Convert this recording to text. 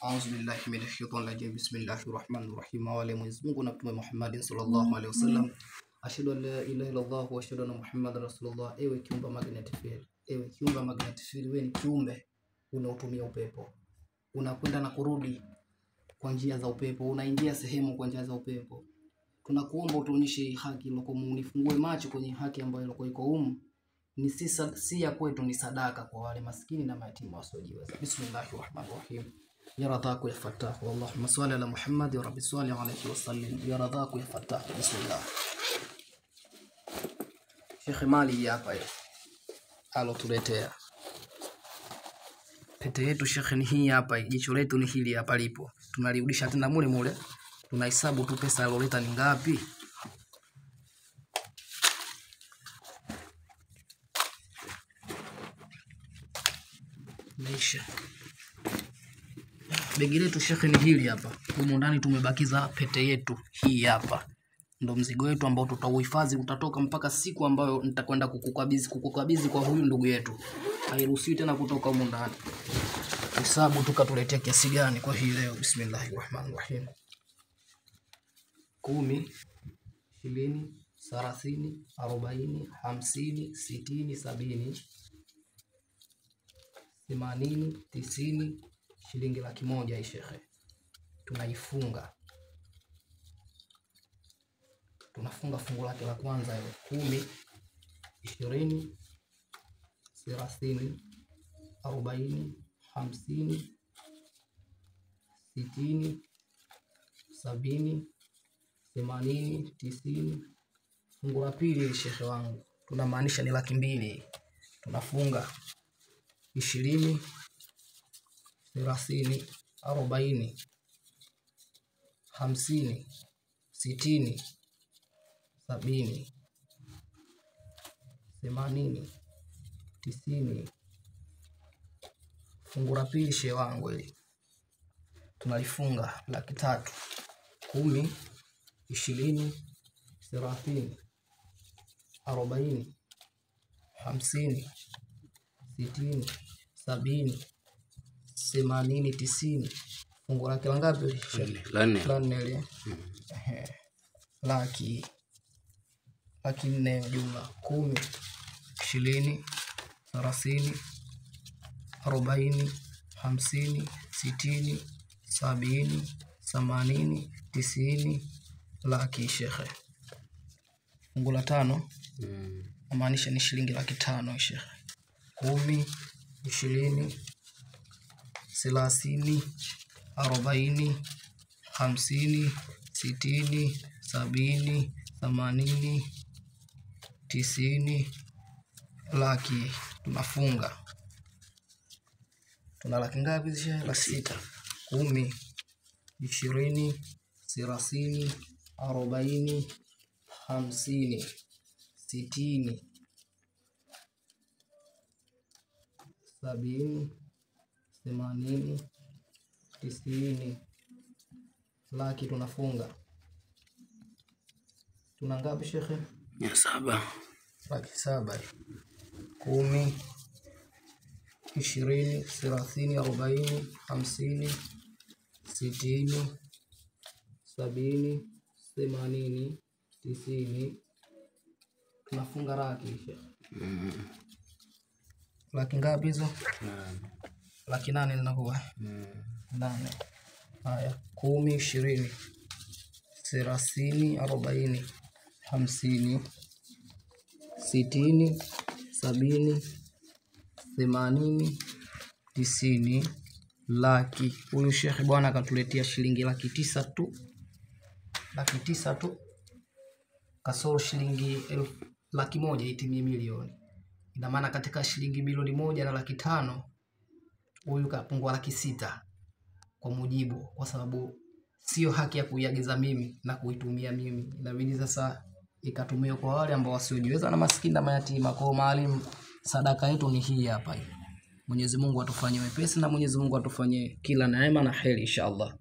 A'udhu billahi minash shaitanir rajim. Bismillahir rahmanir rahim. Wa ala Mwenyezi Mungu na Mtume Muhammad sallallahu alaihi wasallam. Ashhadu an la ilaha illa Allah wa ashhadu anna Muhammadar rasulullah. Ewe kiumbe magnetic, ewe kiumbe magnetic, wewe ni kiumbe unaotumia upepo. Unakwenda na kurudi kwa njia za upepo, unaingia sehemu kwa njia za upepo. Tunakuomba utuonyeshe haki iliyokuwa, unifungue macho kwenye haki ambayo ilikuwa iko ni si ya kwetu, ni sadaka kwa wale maskini na mayatima wasiojiweza. Bismillahir rahim. Ya radhaku ya fatah, Allahumma salli ala Muhammad wa rabbi salli alayhi wa sallim. Ya radhaku ya fatah. Bismillah. Sheikh Mali hapa hiyo alotuletea pete yetu. Sheikh ni hii hapa, jicho letu ni hili hapa lipo, tunarudisha tena mule tunahesabu tu pesa aloleta ni ngapi. Maisha begi letu Sheikh ni hili hapa, humo ndani tumebakiza pete yetu hii hapa, ndo mzigo wetu ambao tutauhifadhi, utatoka mpaka siku ambayo nitakwenda kukukabidhi kwa huyu ndugu yetu. Hairuhusiwi tena kutoka humo ndani. Hesabu tukatuletea kiasi gani kwa hii leo. Bismillahir rahmanir rahim. 10, 20, 30, 40, 50, 60, 70, 80, 90, shilingi 100 hii Sheikh. Tunaifunga. Tunafunga fungu lake la kwanza hiyo 10, 20, 30, 40, 50, 60, 70, 80, 90. Fungu la pili Sheikh wangu tunamaanisha ni 200,000. Tunafunga 20, 30, 40, 50, 60, 70, 80, 90. Fungu la pili Sheikh wangu hili tunalifunga 300,000. 10, 20, 30, 40, 50, 60, 70, 80, 90. Fungu lake la ngapi? La 4. Laki 4 jumla. 10, 20, 30, 40, 50, 60, 70, 80, 90. Laki Sheikh. Fungu la 5 maanisha ni shilingi 500,000 Sheikh. 10, 20, 30, 40, 50, 60, 70, 80, 90. Laki tunafunga. Tuna laki ngapi Sheikh? La 6. 10, 20, 30, 40, 50, 60, 70, 80, 90. Laki tunafunga. Tuna ngapi Sheikh? 7. Laki 7. 10, 20, 30, 40, 50, 60, 70, 80, 90. Tunafunga laki Sheikh. Laki ngapi hizo? Laki 8 linakuwa. 8. Haya 10, 20, 30, 40, 50, 60, 70, 80, 90. Laki. Huyu Sheikh bwana akatuletea shilingi 900,000 tu. 900,000 tu. Kasoro shilingi 100,000 itimie milioni. Ina maana katika shilingi milioni 1 na 500,000 huyu kapungua 600,000 kwa mujibu, kwa sababu sio haki ya kuiagiza mimi na kuitumia mimi. Inabidi sasa ikatumia kwa wale ambao wasiojiweza na maskini na mayatima. Kwa maalim sadaka yetu ni hii hapa hii. Mwenyezi Mungu atufanyie wepesi na Mwenyezi Mungu atufanyie kila neema na heri inshallah.